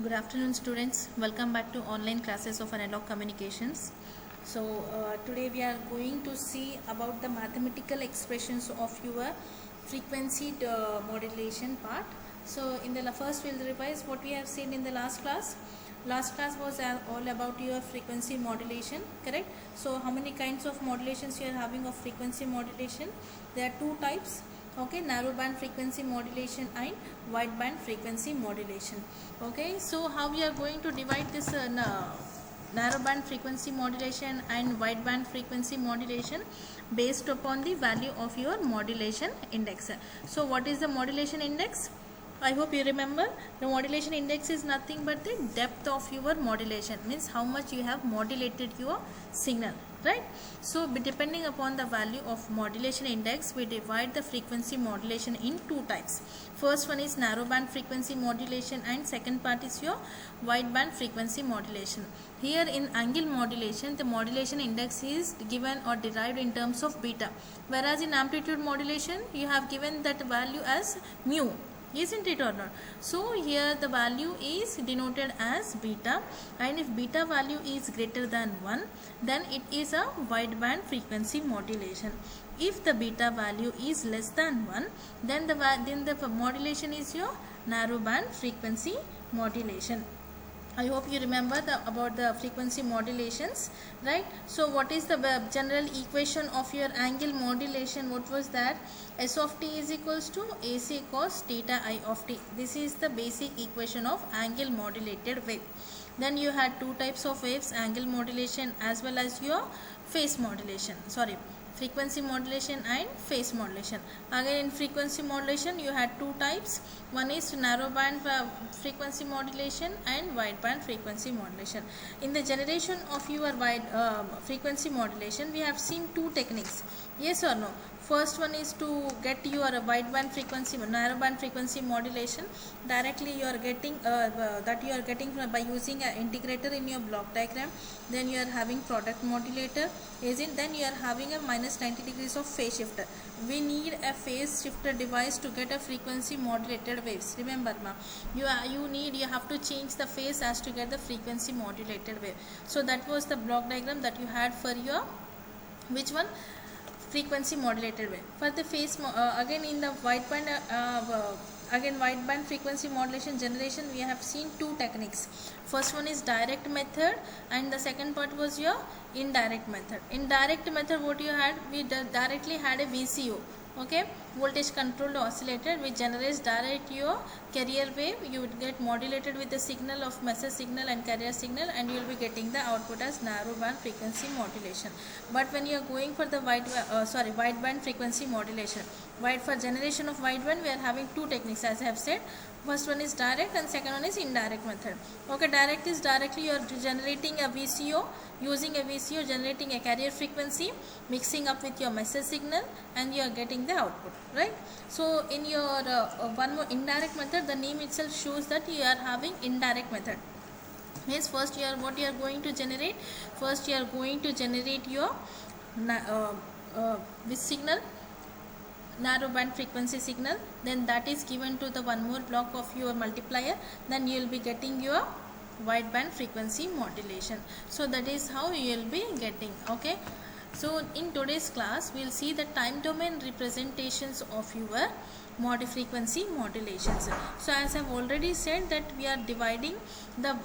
Good afternoon, students. Welcome back to online classes of analog communications. So today we are going to see about the mathematical expressions of your frequency modulation part. So in the first we'll revise what we have seen in the last class. Last class was all about your frequency modulation, correct? So how many kinds of modulations you are having of frequency modulation? There are two types. Okay, narrow band frequency modulation and wide band frequency modulation. Okay, so how we are going to divide this narrow band frequency modulation and wide band frequency modulation based upon the value of your modulation index. So what is the modulation index? I hope you remember the modulation index is nothing but the depth of your modulation, means how much you have modulated your signal, right? So depending upon the value of modulation index, we divide the frequency modulation in two types. First one is narrow band frequency modulation and second part is your wide band frequency modulation. Here in angle modulation, the modulation index is given or derived in terms of beta, whereas in amplitude modulation you have given that value as mu. Isn't it or not? So here the value is denoted as beta, and if beta value is greater than 1, then it is a wide band frequency modulation. If the beta value is less than 1, then the modulation is your narrow band frequency modulation. I hope you remember about the frequency modulations, right? So what is the general equation of your angle modulation? What was that? S of t is equals to AC cos theta I of t. This is the basic equation of angle modulated wave. Then you had two types of waves, angle modulation as well as your phase modulation. Frequency modulation and phase modulation. Again in frequency modulation you had two types. One is narrow band frequency modulation and wide band frequency modulation. In the generation of your wide frequency modulation, we have seen two techniques. Yes or no? First one is to get your wide band frequency, narrow band frequency modulation. Directly you are getting by using an integrator in your block diagram. Then you are having product modulator. Then you are having a minus 90 degrees of phase shifter. We need a phase shifter device to get a frequency modulated waves. Remember, ma, you have to change the phase as to get the frequency modulated wave. So that was the block diagram that you had for your which one? Frequency modulated wave. For the phase again in the wide band wide band frequency modulation generation, we have seen two techniques. First one is direct method and the second part was your indirect method. In direct method, what you had, we directly had a VCO, okay, voltage controlled oscillator, which generates direct your carrier wave. You would get modulated with the signal of message signal and carrier signal, and you will be getting the output as narrow band frequency modulation. But when you are going for the wide band frequency modulation, for generation of wide band, we are having two techniques as I have said. First one is direct and second one is indirect method. Okay, direct is directly you are generating a VCO, using a VCO generating a carrier frequency, mixing up with your message signal, and you are getting the output, right? So in your one more indirect method, the name itself shows that you are having indirect method. Means first what you are going to generate? First you are going to generate your this signal, narrow band frequency signal, then that is given to the one more block of your multiplier, then you will be getting your wide band frequency modulation. So that is how you will be getting. Okay, so in today's class we will see the time domain representations of your frequency modulations. So as I have already said that we are dividing the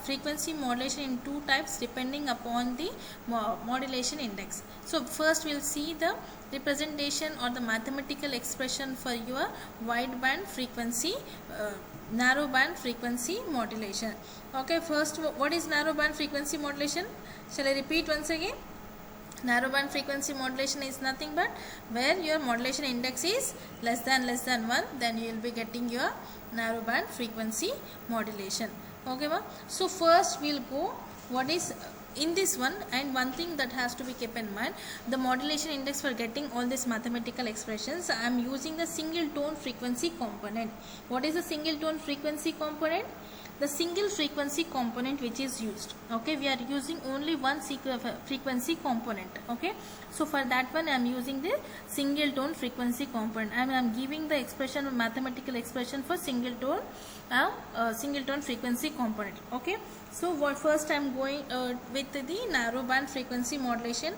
frequency modulation in two types depending upon the modulation index. So first we will see the representation or the mathematical expression for your wide band frequency narrow band frequency modulation. Okay, first what is narrow band frequency modulation? Shall I repeat once again? Narrow band frequency modulation is nothing but where your modulation index is less than 1, then you will be getting your narrow band frequency modulation. Okay, ma? So first we will go what is in this one, and one thing that has to be kept in mind, the modulation index for getting all these mathematical expressions, I am using the single tone frequency component. What is the single tone frequency component? the single frequency component which is used. Okay, we are using only one frequency component. Okay, so for that one I am using the single tone frequency component, and I am giving the expression, mathematical expression for single tone frequency component. Okay, so what first I am going with the narrow band frequency modulation.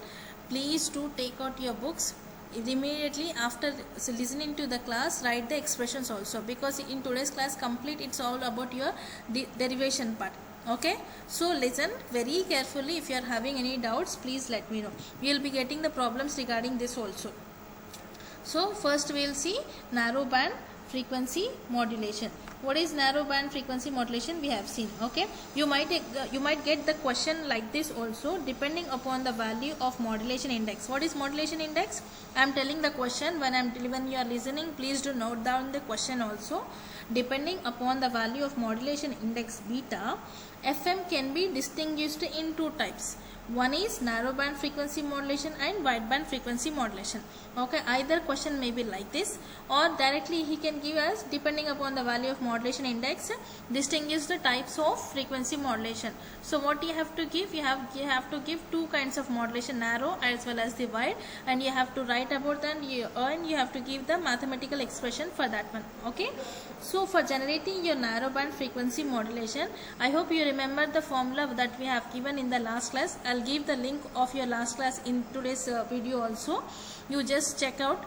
Please do take out your books. Immediately after listening to the class, write the expressions also, because in today's class complete it's all about your derivation part. Okay, so listen very carefully. If you are having any doubts, please let me know. We will be getting the problems regarding this also. So first we will see narrow band frequency modulation. What is narrow band frequency modulation? We have seen. Okay, you might get the question like this also, depending upon the value of modulation index. What is modulation index? I am telling the question. When you are listening, please do note down the question also. Depending upon the value of modulation index beta, FM can be distinguished in two types. One is narrow band frequency modulation and wide band frequency modulation. Okay, either question may be like this, or directly he can give us, depending upon the value of modulation index, distinguish the types of frequency modulation. So what you have to give? You have to give two kinds of modulation, narrow as well as the wide, and you have to write about that, and you have to give the mathematical expression for that one. Okay, so for generating your narrow band frequency modulation, I hope you remember the formula that we have given in the last class. I'll give the link of your last class in today's video also. You just check out.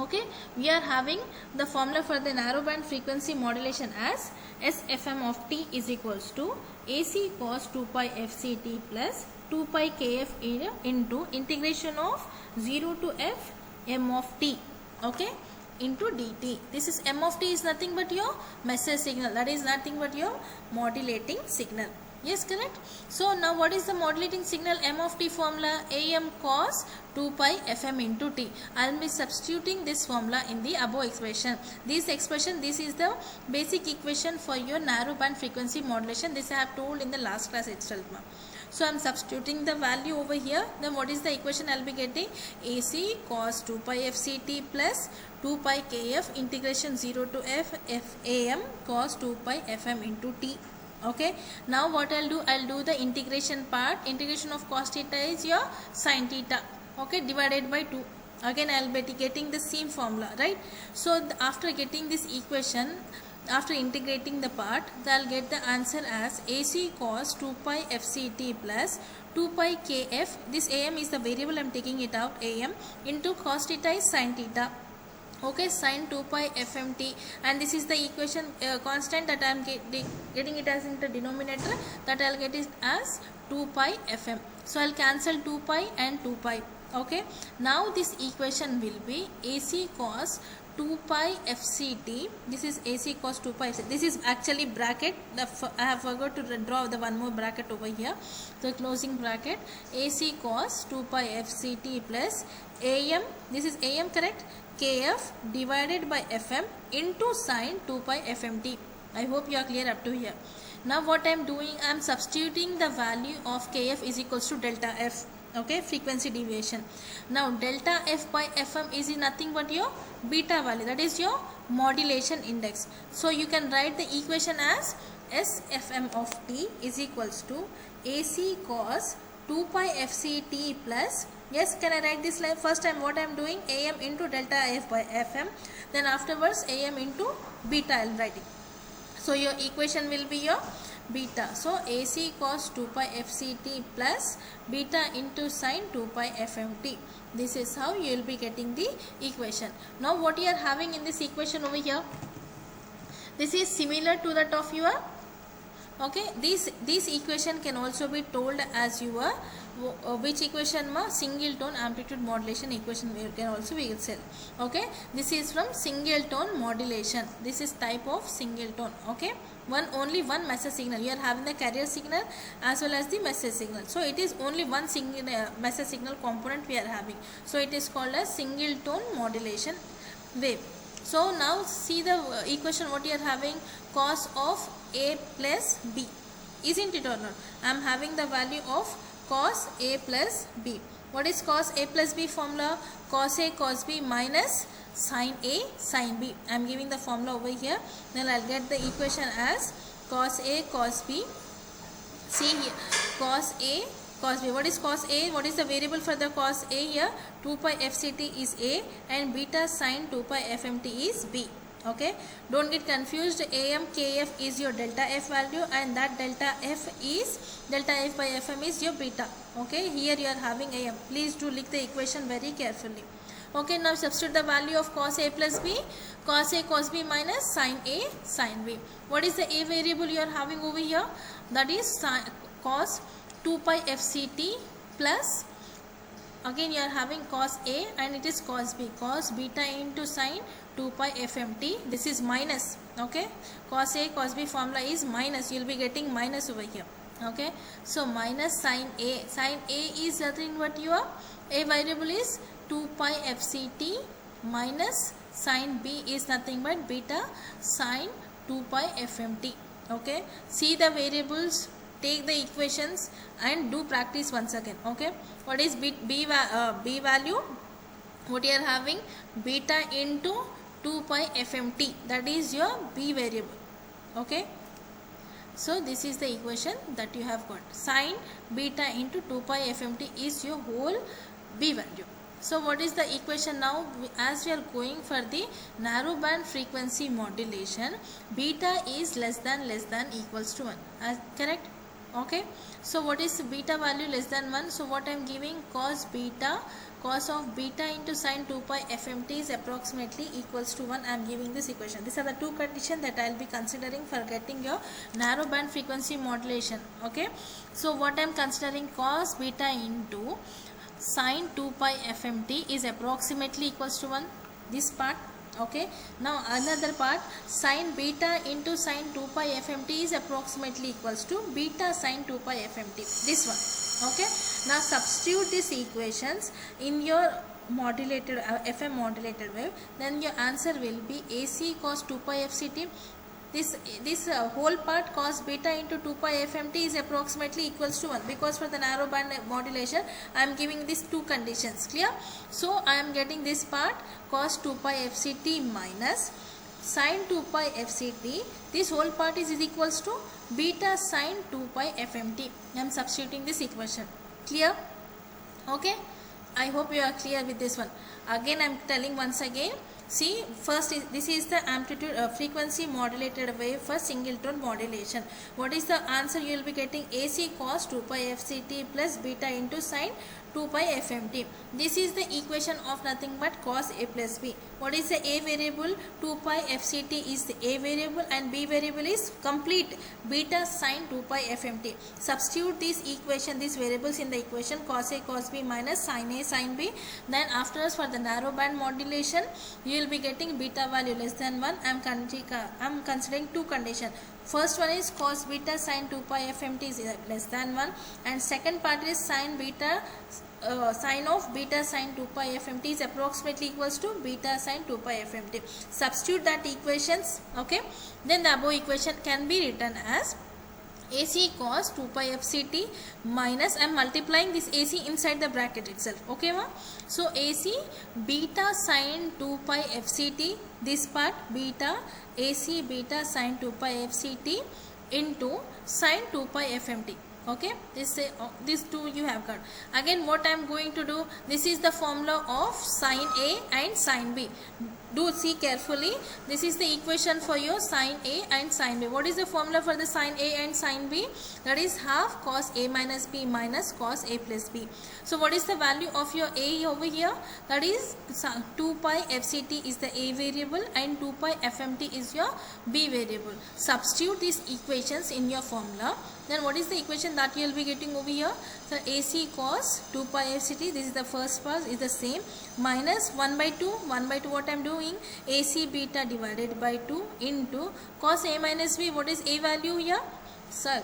Okay, we are having the formula for the narrow band frequency modulation as SFM of t is equals to AC cos 2 pi FCT plus 2 pi KF into integration of 0 to F M of t. Okay, into dt. This is M of t is nothing but your message signal, that is nothing but your modulating signal. Yes, correct. So now what is the modulating signal? M of t formula, AM cos 2 pi FM into t. I will be substituting this formula in the above expression. This is the basic equation for your narrow band frequency modulation. This I have told in the last class itself. So I am substituting the value over here. Then what is the equation I will be getting? AC cos 2 pi FCT plus 2 pi KF integration 0 to F AM cos 2 pi FM into t. Okay, now what I'll do the integration part. Integration of cos theta is your sin theta. Okay, divided by 2. Again I'll be getting the same formula, right? So after getting this equation, after integrating the part, I'll get the answer as AC cos 2 pi FCT plus 2 pi KF. This AM is the variable, I'm taking it out, AM into cos theta is sin theta. Okay, sin 2 pi FMT, and this is the equation constant that I am getting it as in the denominator, that I will get it as 2 pi FM. So I will cancel 2 pi and 2 pi. Okay, now this equation will be AC cos 2 pi FCT. This is AC cos 2 pi FCT. This is actually bracket. I have forgot to draw the one more bracket over here. So closing bracket, AC cos 2 pi FCT plus AM. This is AM, correct? KF divided by FM into sin 2 pi FMT. I hope you are clear up to here. Now what I am doing, I am substituting the value of KF is equals to delta F. Okay, frequency deviation. Now delta F by FM is nothing but your beta value, that is your modulation index. So you can write the equation as SFM of t is equals to AC cos 2 pi FCT plus, yes, can I write this line? First time what I am doing, AM into delta F by FM, then afterwards AM into beta I am writing. So your equation will be your beta. So AC cos 2 pi FCT plus beta into sin 2 pi FMT. This is how you will be getting the equation. Now what you are having in this equation over here, this is similar to that of your, okay, this equation can also be told as your which equation ma, single tone amplitude modulation equation can also be said. Okay, this is from single tone modulation. This is type of single tone. Okay, only one message signal. You are having the carrier signal as well as the message signal. So it is only one single message signal component we are having. So it is called as single tone modulation wave. So now see the equation what you are having, cos of A plus B, isn't it or not? I am having the value of cos A plus B. What is cos A plus B formula? Cos A cos B minus sin A sin B. I am giving the formula over here. Then I'll get the equation as cos A cos B. See here, cos A cos B. What is cos A? What is the variable for the cos A here? 2 pi FCT is A and beta sin 2 pi FMT is B. Okay, don't get confused. AM KF is your delta F value and that delta F by FM is your beta. Okay, here you are having AM. Please do look the equation very carefully. Okay, now substitute the value of cos A plus B. Cos A cos B minus sin A sin B. What is the A variable you are having over here? That is cos 2 pi FCT plus, again you are having cos A and it is cos B, cos beta into sin 2 pi FMT. This is minus. Okay, cos A cos B formula is minus. You will be getting minus over here. Okay, so minus sin A. Sin A is nothing but your A variable is 2 pi FCT minus sin B is nothing but beta sin 2 pi FMT. Okay, see the variables, take the equations and do practice once again. Okay, what is B value? What you are having? Beta into 2 pi FMT, that is your B variable. Okay, so this is the equation that you have got. Sin beta into 2 pi FMT is your whole B value. So what is the equation now? As we are going for the narrow band frequency modulation, beta is less than equals to 1. Correct? Okay, so what is beta value less than 1? So what I am giving, cos of beta into sin 2 pi FMT is approximately equals to 1. I am giving this equation. These are the two conditions that I will be considering for getting your narrow band frequency modulation. Okay, so what I am considering, cos beta into sin 2 pi FMT is approximately equals to 1. This part. Okay, now another part, sin beta into sin 2 pi FMT is approximately equals to beta sin 2 pi FMT. This one. Okay, now substitute these equations in your modulated FM modulated wave, then your answer will be AC cos 2 pi FCT. This whole part cos beta into 2 pi FMT is approximately equals to 1, because for the narrow band modulation I am giving these two conditions. Clear? So I am getting this part cos 2 pi FCT minus sin 2 pi FCT. This whole part is equals to beta sin 2 pi FMT. I am substituting this equation. Clear? Okay, I hope you are clear with this one. Again I am telling once again. See, first this is the amplitude frequency modulated wave for singleton modulation. What is the answer you will be getting? AC cos 2 pi FCT plus beta into sin 2 pi FMT. This is the equation of nothing but cos A plus B. What is the A variable? 2 pi FCT is the A variable and B variable is complete beta sin 2 pi FMT. Substitute this equation, these variables in the equation, cos A cos B minus sin A sin B. Then afterwards for the narrow band modulation you will be getting beta value less than 1. I am considering two conditions. First one is cos beta sin 2 pi FMT is less than 1, and second part is sin beta sin of beta sin 2 pi FMT is approximately equals to beta sin 2 pi FMT. Substitute that equations. Okay, then the above equation can be written as AC cos 2 pi FCT minus, I am multiplying this AC inside the bracket itself. Okay ma? So AC beta sin 2 pi FCT, this part beta AC beta sin 2 pi FCT into sin 2 pi FMT. Okay, this two you have got. Again what I am going to do, this is the formula of sin A and sin B. Do see carefully. This is the equation for your sin A and sin B. What is the formula for the sin A and sin B? That is half cos A minus B minus cos A plus B. So what is the value of your A over here? That is 2 pi FCT is the A variable and 2 pi FMT is your B variable. Substitute these equations in your formula. Then what is the equation that you will be getting over here? So AC cos 2 pi FCT, this is the first part, is the same, minus 1 by 2 what I am doing, AC beta divided by 2 into cos A minus B. What is A value here? Sir,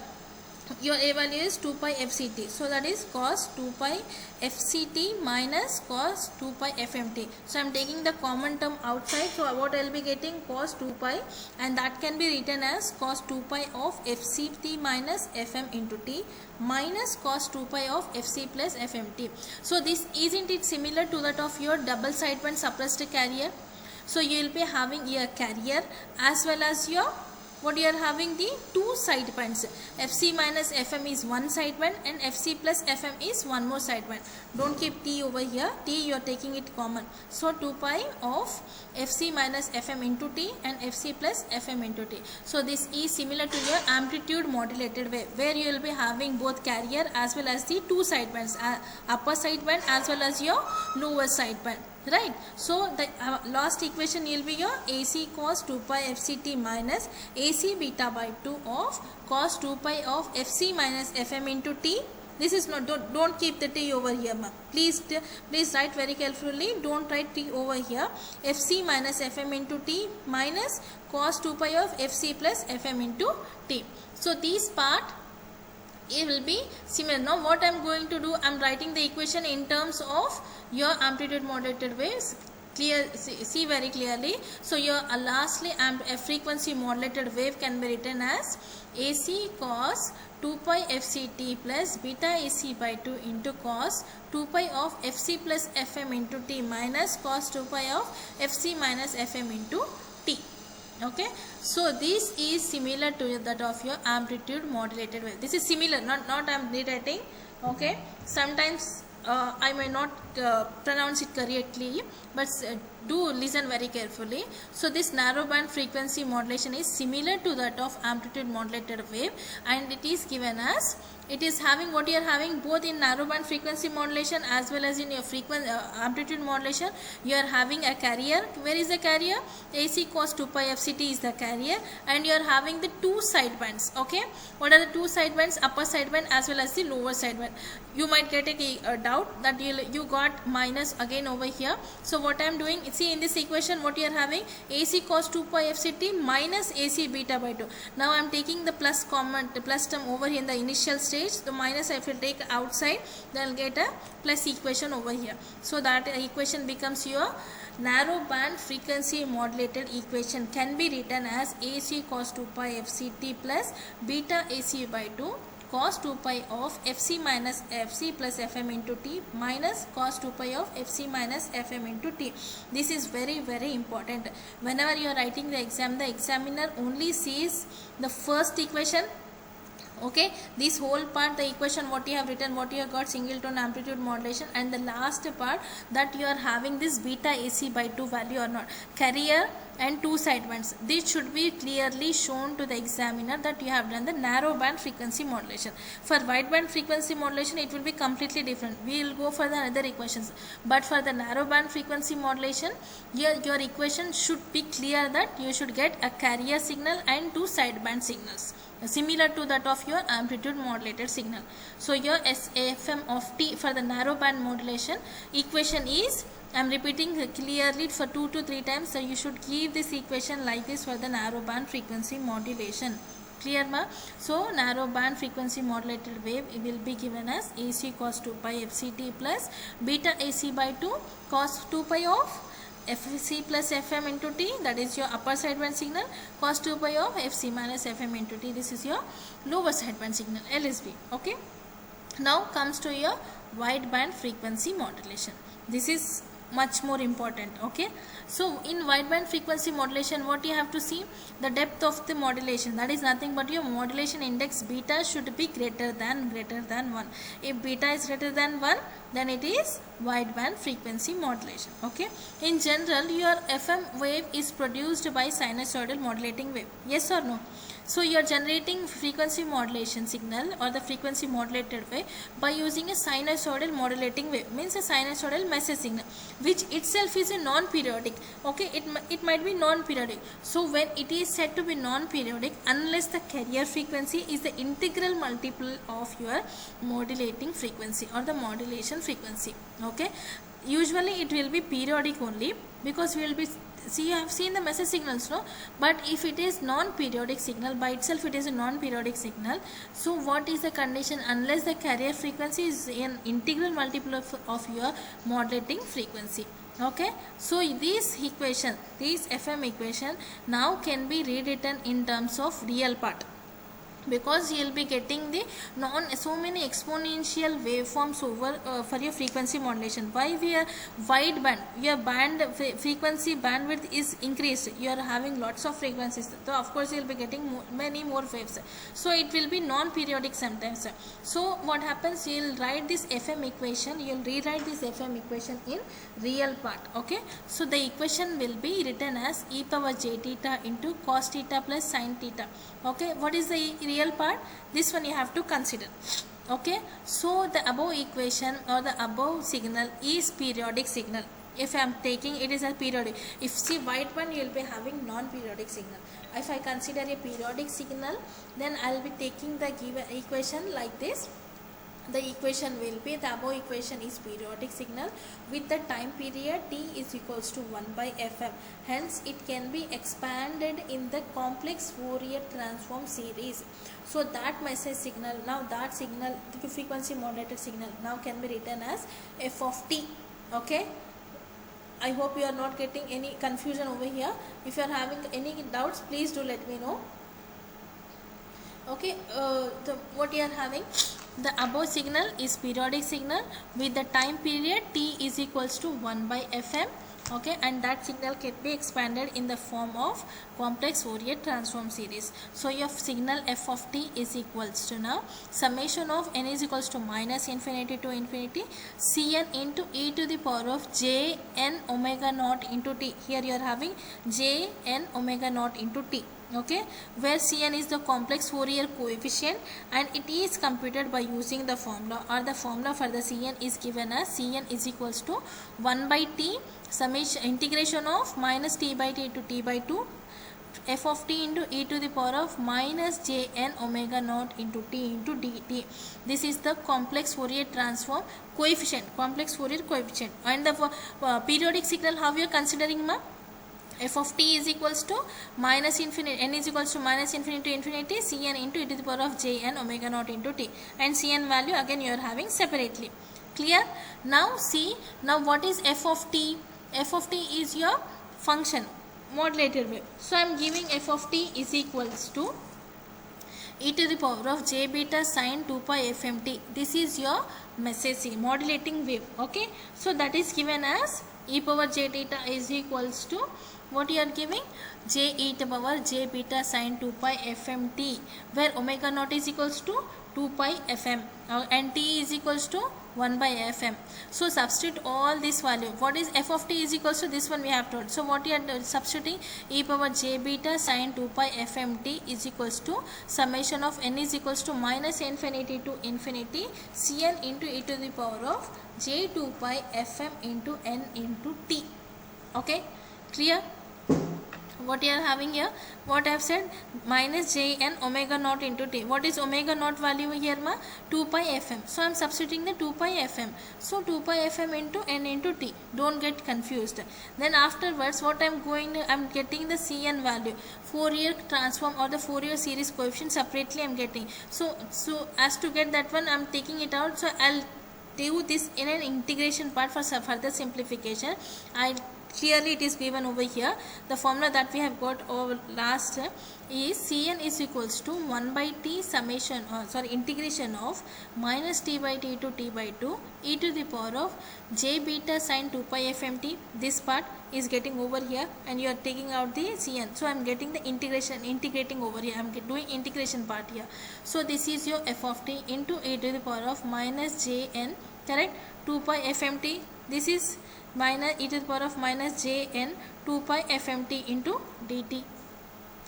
your A value is 2 pi fct, so that is cos 2 pi fct minus cos 2 pi fmt. So I am taking the common term outside, so what I will be getting cos 2 pi, and that can be written as cos 2 pi of fct minus fm into t minus cos 2 pi of fc plus fmt. So this, isn't it similar to that of your double sideband suppressed carrier? So you will be having your carrier as well as your, what you are having, the two sidebands. fc minus fm is one sideband and fc plus fm is one more sideband. Don't keep t over here, t you are taking it common. So 2 pi of fc minus fm into t and fc plus fm into t. So this is similar to your amplitude modulated wave, where you will be having both carrier as well as the two sidebands, upper sideband as well as your lower sideband. Right, so the last equation will be your AC cos 2 pi fct minus AC beta by 2 of cos 2 pi of fc minus fm into t. This is not, don't keep the t over here, ma. Please write very carefully. Don't write t over here. fc minus fm into t minus cos 2 pi of fc plus fm into t. So this part, it will be similar. Now what I am going to do, I am writing the equation in terms of your amplitude modulated waves. Clear, see very clearly. So your lastly a frequency modulated wave can be written as AC cos 2 pi fct plus beta AC by 2 into cos 2 pi of fc plus fm into t minus cos 2 pi of fc minus fm into t. Okay, so this is similar to that of your amplitude modulated wave. This is similar, not I am rewriting. Okay, sometimes I may not pronounce it correctly, but do listen very carefully. So this narrow band frequency modulation is similar to that of amplitude modulated wave, and it is given as, it is having, what you are having both in narrow band frequency modulation as well as in your amplitude modulation, you are having a carrier. Where is the carrier? AC cos 2 pi fct is the carrier, and you are having the two sidebands. Okay, what are the two sidebands? Upper sideband as well as the lower sideband. You might get a doubt that you got minus again over here. So what I am doing, see in this equation what you are having, AC cos 2 pi fct minus AC beta by 2. Now I am taking the plus common, the plus term over here in the initial stage. The minus I will take outside, then I will get a plus equation over here. So that equation becomes your narrow band frequency modulated equation, can be written as AC cos 2 pi fct plus beta AC by 2 cos 2 pi of fc minus fc plus fm into t minus cos 2 pi of fc minus fm into t. This is very important. Whenever you are writing the exam, the examiner only sees the first equation. Okay, this whole part, the equation what you have written, what you have got singleton amplitude modulation, and the last part that you are having this beta AC by 2 value or not, carrier and two sidebands. This should be clearly shown to the examiner that you have done the narrow band frequency modulation. For wide band frequency modulation, it will be completely different. We will go for the other equations, but for the narrow band frequency modulation, your equation should be clear that you should get a carrier signal and two sideband signals, similar to that of your amplitude modulated signal. So your SAFM of T for the narrow band modulation equation is, I am repeating clearly for 2 to 3 times, so you should give this equation like this for the narrow band frequency modulation. Clear ma? So narrow band frequency modulated wave will be given as AC cos 2 pi fct plus beta AC by 2 cos 2 pi of fc plus fm into t, that is your upper sideband signal, cos 2 pi of fc minus fm into t, this is your lower sideband signal, LSB. Okay, now comes to your wide band frequency modulation. This is much more important. Okay, so in wide band frequency modulation, what you have to see, the depth of the modulation, that is nothing but your modulation index beta should be greater than 1. If beta is greater than 1, then it is wide band frequency modulation. Okay, in general your FM wave is produced by sinusoidal modulating wave, yes or no? So you are generating frequency modulation signal or the frequency modulated wave by using a sinusoidal modulating wave, means a sinusoidal message signal, which itself is a non-periodic. Okay, it might be non-periodic. So when it is said to be non-periodic, unless the carrier frequency is the integral multiple of your modulating frequency or the modulation frequency. Okay, usually it will be periodic only, because we will be see, you have seen the message signals, no? But if it is non-periodic signal, by itself it is a non-periodic signal. So what is the condition? Unless the carrier frequency is an integral multiple of your modulating frequency. Okay, so this equation, this FM equation now can be rewritten in terms of real part, because you will be getting the so many exponential waveforms over for your frequency modulation. Why we are wide band, your band frequency bandwidth is increased, you are having lots of frequencies, so of course you will be getting many more waves, so it will be non-periodic sometimes. So what happens, you will write this FM equation, you will rewrite this FM equation in real part. Okay, so the equation will be written as e power j theta into cos theta plus sin theta. Okay, what is the real part? This one you have to consider. Okay, so the above equation or the above signal is periodic signal. If I am taking it is a periodic, if see white one, you will be having non-periodic signal. If I consider a periodic signal, then I will be taking the given equation like this. The equation will be, the above equation is periodic signal with the time period t is equals to 1 by fm. Hence it can be expanded in the complex Fourier transform series. So that message signal, now that signal, the frequency modulated signal now can be written as f of t. Okay, I hope you are not getting any confusion over here. If you are having any doubts, please do let me know. Okay, what you are having, the above signal is periodic signal with the time period t is equals to 1 by fm. Okay, and that signal can be expanded in the form of complex Fourier transform series. So your signal f of t is equals to now summation of n is equals to minus infinity to infinity cn into e to the power of j n omega naught into t. Here you are having j n omega naught into t. Okay, where Cn is the complex Fourier coefficient and it is computed by using the formula, or the formula for the Cn is given as Cn is equals to 1 by t summation integration of minus t by t to t by 2 f of t into e to the power of minus j n omega naught into t into dt. This is the complex Fourier transform coefficient, complex Fourier coefficient. And the periodic signal, how we are considering, ma? F of t is equals to minus infinity, n is equals to minus infinity to infinity cn into e to the power of j n omega naught into t, and cn value again you are having separately. Clear? Now see, now what is f of t? F of t is your function, modulated wave. So I am giving f of t is equals to e to the power of j beta sin 2 pi fmt. This is your message modulating wave. Okay, so that is given as e power j theta is equals to, what you are giving, j e to power j beta sin 2 pi fmt, where omega naught is equals to 2 pi fm and t is equals to 1 by fm. So substitute all this value. What is f of t is equals to, this one we have told. So what you are substituting, e power j beta sin 2 pi fmt is equals to summation of n is equals to minus infinity to infinity cn into e to the power of j 2 pi fm into n into t. Okay, clear? What you are having here, what I have said, minus j n omega naught into t. What is omega naught value here, ma? 2 pi fm. So I am substituting the 2 pi fm. So 2 pi fm into n into t. Don't get confused. Then afterwards, what I am going, I am getting the cn value, Fourier transform or the Fourier series coefficient separately I am getting. So as to get that one, I am taking it out. So I'll do this in an integration part for further simplification. Clearly it is given over here. The formula that we have got over last is Cn is equals to 1 by t summation, integration of minus t by t to t by 2 e to the power of j beta sin 2 pi fmt. This part is getting over here and you are taking out the Cn. So I am getting the integrating over here. I am doing integration part here. So this is your f of t into e to the power of minus j n, correct, 2 pi fmt. This is minus e to the power of minus j n 2 pi fmt into dt.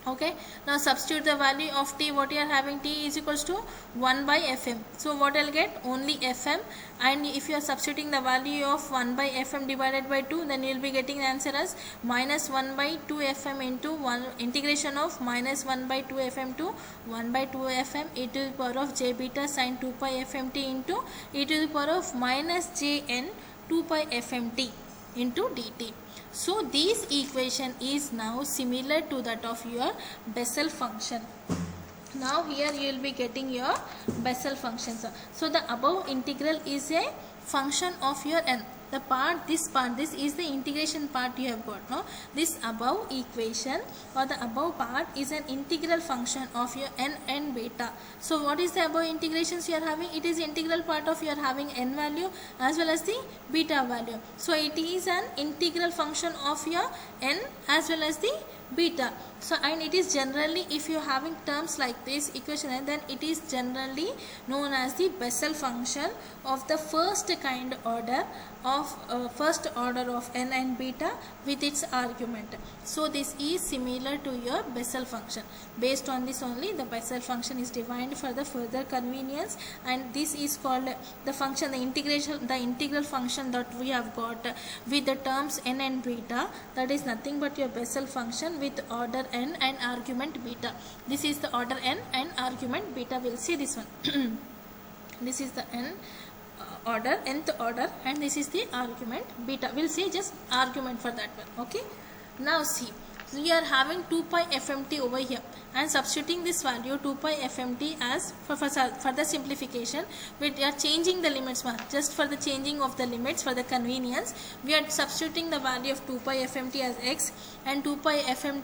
Okay, now substitute the value of t. What you are having, t is equals to 1 by fm. So what I'll get, only fm, and if you are substituting the value of 1 by fm divided by 2, then you will be getting the answer as minus 1 by 2 fm into 1 integration of minus 1 by 2 fm to 1 by 2 fm e to the power of j beta sin 2 pi fmt into e to the power of minus j n 2 pi fmt. into dt. So this equation is now similar to that of your Bessel function. Now here you will be getting your Bessel function. So the above integral is a function of your n. This is the integration part you have got. No, this above equation or the above part is an integral function of your n and beta. So what is the above integrations you are having? It is integral part of you are having n value as well as the beta value. So it is an integral function of your n as well as the beta. So and it is generally, if you are having terms like this equation, and then it is generally known as the Bessel function of the first kind order of n and beta with its argument. So this is similar to your Bessel function. Based on this only the Bessel function is defined for the further convenience, and this is called the function, the integral function that we have got with the terms n and beta, that is nothing but your Bessel function with order n and argument beta. This is the order n and argument beta. We'll see this one. This is the nth order, and this is the argument beta. We'll see just argument for that one. Okay. Now see, we are having 2 pi fmt over here, and substituting this value 2 pi fmt as for the simplification, we are changing the limits. Just for the changing of the limits for the convenience, we are substituting the value of 2 pi fmt as x and 2 pi fm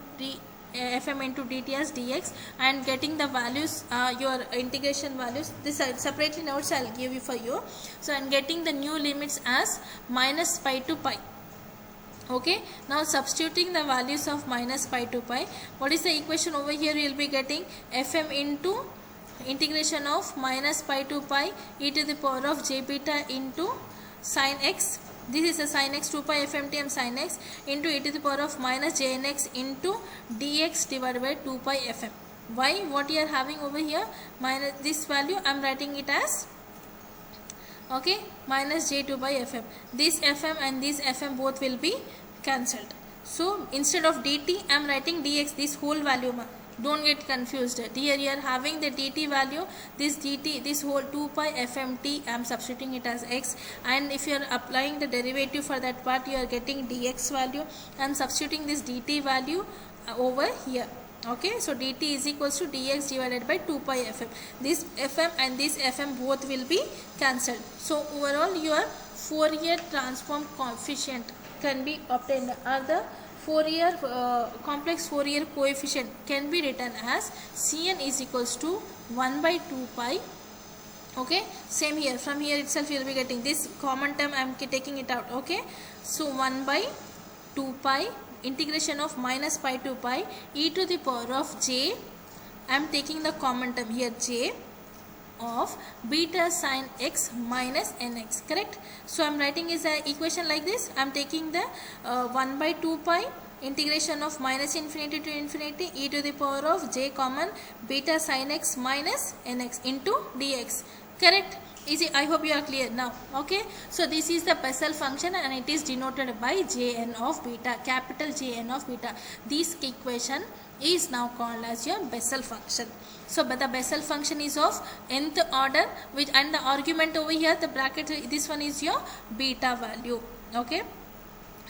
into dt as dx, and getting the values, your integration values. This separately notes I'll give you for you. So and getting the new limits as minus pi to pi. Okay, now substituting the values of minus pi to pi, what is the equation over here? You will be getting fm into integration of minus pi to pi e to the power of j beta into sin x. This is a sin x, 2 pi fmt and sin x into e to the power of minus jn x into dx divided by 2 pi fm. Why? What you are having over here? Minus this value I am writing it as, okay, minus j2 by fm. This fm and this fm both will be cancelled. So instead of dt I am writing dx, this whole value. Don't get confused. Here you are having the dt value, this dt, this whole 2 pi fmt, I am substituting it as x, and if you are applying the derivative for that part, you are getting dx value. I am substituting this dt value over here. Okay, so dt is equals to dx divided by 2 pi fm. This fm and this fm both will be cancelled. So overall your Fourier transform coefficient can be obtained, or the Fourier complex Fourier coefficient can be written as Cn is equals to 1 by 2 pi. Okay, same here, from here itself you will be getting this common term, I am taking it out. Okay, so 1 by 2 pi integration of minus pi to pi e to the power of j, I am taking the common term here, j of beta sin x minus nx, correct? So I am writing is an equation like this. I am taking the 1 by 2 pi integration of minus infinity to infinity e to the power of j common beta sin x minus nx into dx, correct? Easy. I hope you are clear now. Okay, so this is the Bessel function and it is denoted by Jn of beta, capital Jn of beta. This equation is now called as your Bessel function. So but the Bessel function is of nth order, which, and the argument over here, the bracket, this one is your beta value. Okay,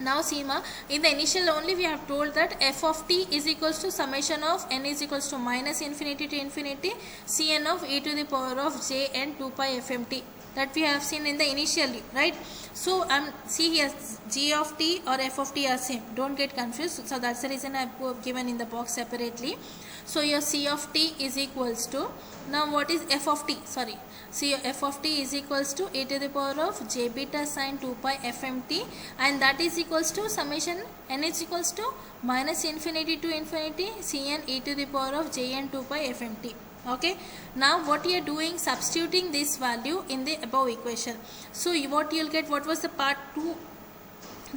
now see ma, in the initial only we have told that f of t is equals to summation of n is equals to minus infinity to infinity Cn of e to the power of j n 2 pi fmt, that we have seen in the initially, right? So see here, g of t or f of t are same, don't get confused. So that's the reason I have given in the box separately. So your c of t is equals to, now what is f of t? Sorry, so your f of t is equals to e to the power of j beta sin 2 pi fmt, and that is equals to summation n is equals to minus infinity to infinity Cn e to the power of jn 2 pi fmt. Okay, now what you are doing, substituting this value in the above equation. So what you will get, what was the part 2,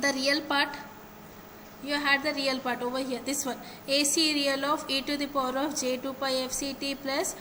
the real part? You had the real part over here, this one, AC real of e to the power of j 2 pi fct plus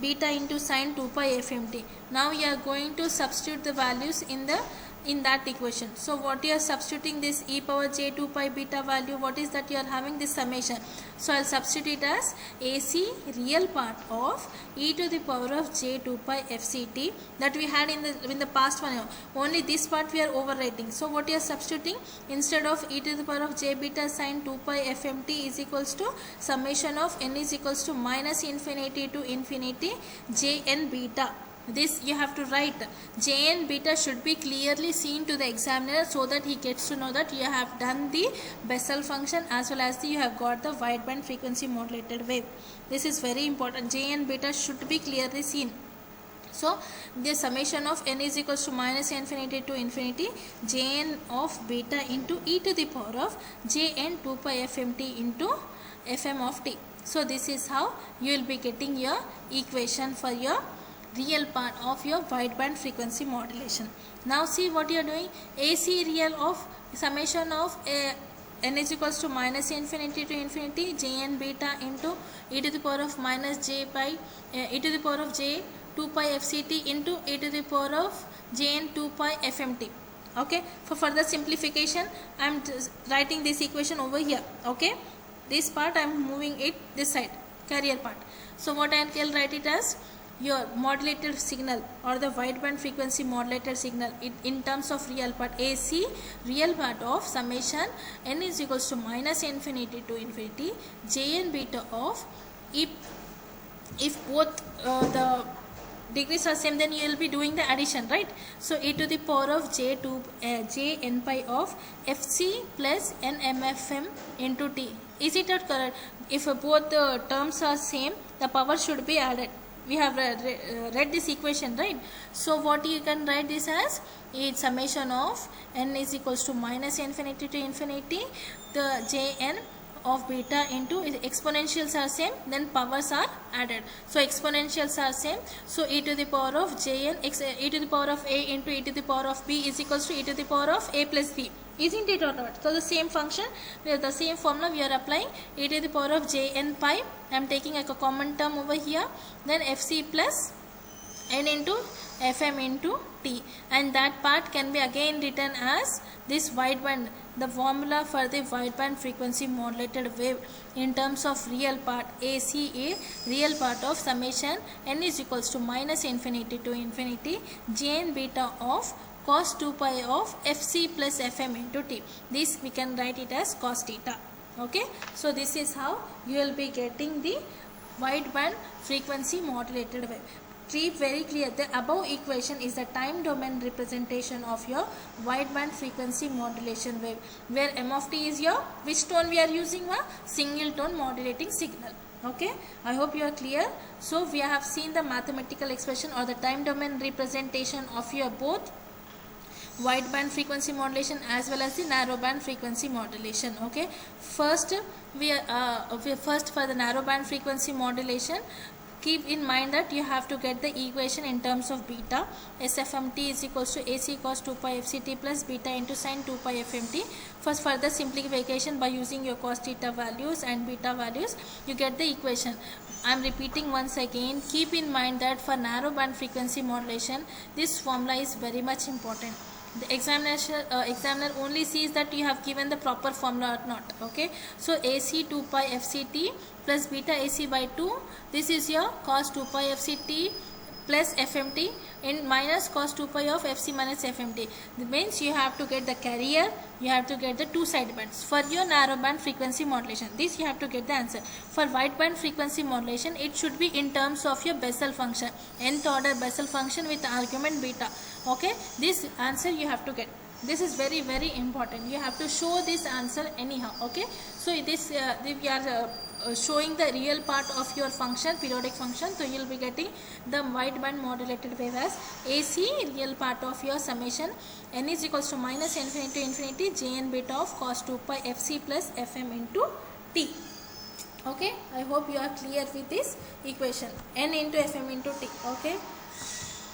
beta into sin 2 pi fmt. Now you are going to substitute the values in the in that equation. So what you are substituting this e power j 2 pi beta value, what is that you are having this summation. So I'll substitute as AC real part of e to the power of j 2 pi fct that we had in the past one. Only this part we are overwriting. So what you are substituting, instead of e to the power of j beta sine 2 pi fmt is equals to summation of n is equals to minus infinity to infinity jn beta. This you have to write. Jn beta should be clearly seen to the examiner so that he gets to know that you have done the Bessel function as well as you have got the wideband frequency modulated wave. This is very important. Jn beta should be clearly seen. So the summation of n is equals to minus infinity to infinity jn of beta into e to the power of jn 2 pi fmt into fm of t. So this is how you will be getting your equation for your real part of your wideband frequency modulation. Now see what you are doing. AC real of summation of n is equals to minus infinity to infinity jn beta into e to the power of minus j pi e to the power of j 2 pi fct into e to the power of jn 2 pi fmt. Okay, for further simplification I am writing this equation over here. Okay, this part I am moving it this side, carrier part. So what I will write it as your modulated signal or the wideband frequency modulated signal in terms of real part. AC real part of summation n is equals to minus infinity to infinity jn beta of if both the degrees are same, then you will be doing the addition, right? So e to the power of j n pi of fc plus n mfm into t. Is it not correct? If both the terms are same, the power should be added. We have read this equation, right? So what you can write this as is summation of n is equals to minus infinity to infinity the jn of beta into exponentials are same, then powers are added. So exponentials are same, so e to the power of jn e to the power of a into e to the power of b is equals to e to the power of a plus b. Isn't it or not? So the same function, the same formula we are applying. E to the power of jn pi, I am taking a common term over here, then fc plus n into fm into t, and that part can be again written as this wideband, the formula for the wideband frequency modulated wave in terms of real part. ACA real part of summation n is equals to minus infinity to infinity jn beta of cos 2 pi of fc plus fm into t. This we can write it as cos theta. Okay, so this is how you will be getting the wideband frequency modulated wave. Keep very clear, the above equation is the time domain representation of your wideband frequency modulation wave, where m of t is your, which tone we are using, a single tone modulating signal. Okay, I hope you are clear. So we have seen the mathematical expression or the time domain representation of your both wideband frequency modulation as well as the narrowband frequency modulation. Okay, first first for the narrowband frequency modulation, keep in mind that you have to get the equation in terms of beta. SFMT is equals to AC cos 2 pi FCT plus beta into sin 2 pi FMT. First, further simplification by using your cos theta values and beta values, you get the equation. I am repeating once again, keep in mind that for narrowband frequency modulation, this formula is very much important. The examiner only sees that you have given the proper formula or not. Okay, so AC 2 pi FCT plus beta AC by 2, this is your cos 2 pi FCT plus FMT in minus cos 2 pi of FC minus FMT. That means you have to get the carrier, you have to get the two side bands for your narrowband frequency modulation. This you have to get the answer. For wideband frequency modulation, it should be in terms of your Bessel function, nth order Bessel function with argument beta. Okay, this answer you have to get. This is very important. You have to show this answer anyhow. Okay, so this we are showing the real part of your function, periodic function. So you will be getting the wideband modulated wave as AC real part of your summation n is equals to minus infinity to infinity jn beta of cos 2 pi fc plus fm into t. Okay, I hope you are clear with this equation, n into fm into t. Okay,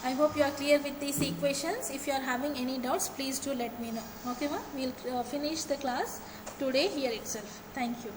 I hope you are clear with these equations. If you are having any doubts, please do let me know. Okay, we will finish the class today here itself. Thank you.